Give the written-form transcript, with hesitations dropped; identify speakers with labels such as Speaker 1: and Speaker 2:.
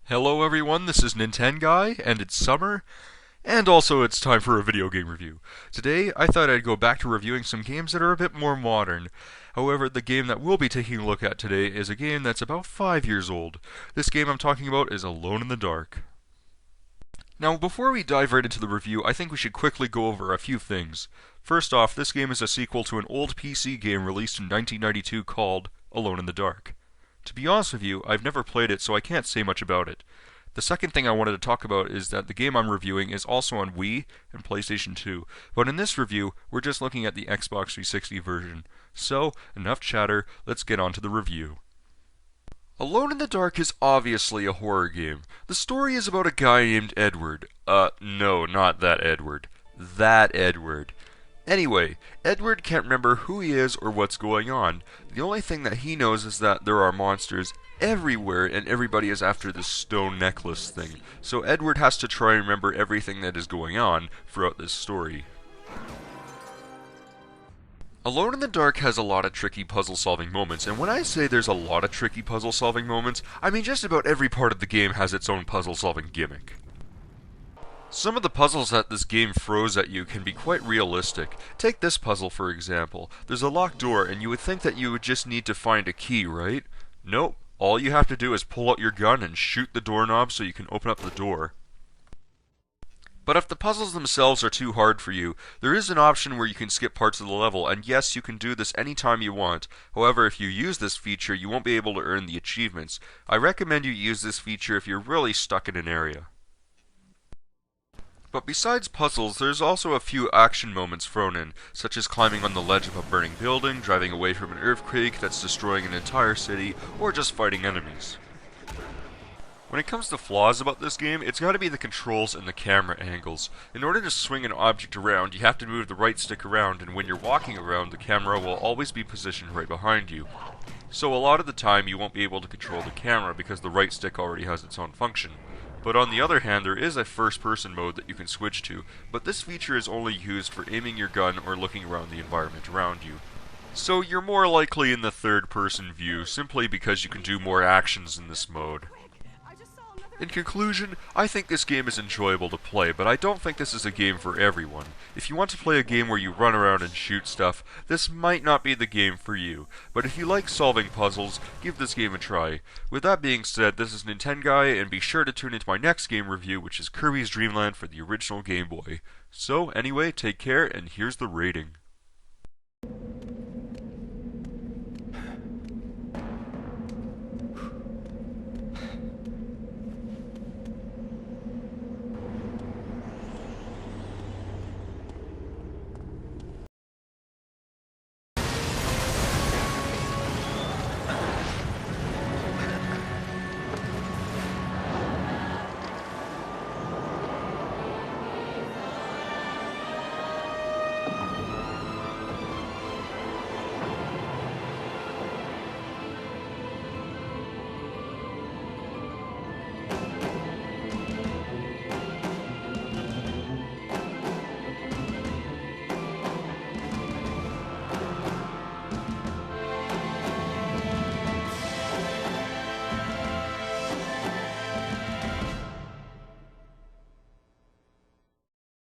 Speaker 1: Hello everyone, this is Nintenguy, and it's summer, and also it's time for a video game review. Today, I thought I'd go back to reviewing some games that are a bit more modern. However, the game that we'll be taking a look at today is a game that's about 5 years old. This game I'm talking about is Alone in the Dark. Now, before we dive right into the review, I think we should quickly go over a few things. First off, this game is a sequel to an old PC game released in 1992 called Alone in the Dark. To be honest with you, I've never played it, so I can't say much about it. The second thing I wanted to talk about is that the game I'm reviewing is also on Wii and PlayStation 2, but in this review, we're just looking at the Xbox 360 version. So, enough chatter, let's get on to the review. Alone in the Dark is obviously a horror game. The story is about a guy named Edward. No, not that Edward. That Edward. Anyway, Edward can't remember who he is or what's going on. The only thing that he knows is that there are monsters everywhere and everybody is after this stone necklace thing. So Edward has to try and remember everything that is going on throughout this story. Alone in the Dark has a lot of tricky puzzle-solving moments, and when I say there's a lot of tricky puzzle-solving moments, I mean just about every part of the game has its own puzzle-solving gimmick. Some of the puzzles that this game throws at you can be quite realistic. Take this puzzle for example. There's a locked door and you would think that you would just need to find a key, right? Nope. All you have to do is pull out your gun and shoot the doorknob so you can open up the door. But if the puzzles themselves are too hard for you, there is an option where you can skip parts of the level, and yes, you can do this anytime you want. However, if you use this feature, you won't be able to earn the achievements. I recommend you use this feature if you're really stuck in an area. But besides puzzles, there's also a few action moments thrown in, such as climbing on the ledge of a burning building, driving away from an earthquake that's destroying an entire city, or just fighting enemies. When it comes to flaws about this game, it's gotta be the controls and the camera angles. In order to swing an object around, you have to move the right stick around, and when you're walking around, the camera will always be positioned right behind you. So a lot of the time, you won't be able to control the camera because the right stick already has its own function. But on the other hand, there is a first-person mode that you can switch to, but this feature is only used for aiming your gun or looking around the environment around you. So you're more likely in the third-person view, simply because you can do more actions in this mode. In conclusion, I think this game is enjoyable to play, but I don't think this is a game for everyone. If you want to play a game where you run around and shoot stuff, this might not be the game for you. But if you like solving puzzles, give this game a try. With that being said, this is Nintenguy, and be sure to tune into my next game review, which is Kirby's Dream Land for the original Game Boy. So, anyway, take care, and here's the rating.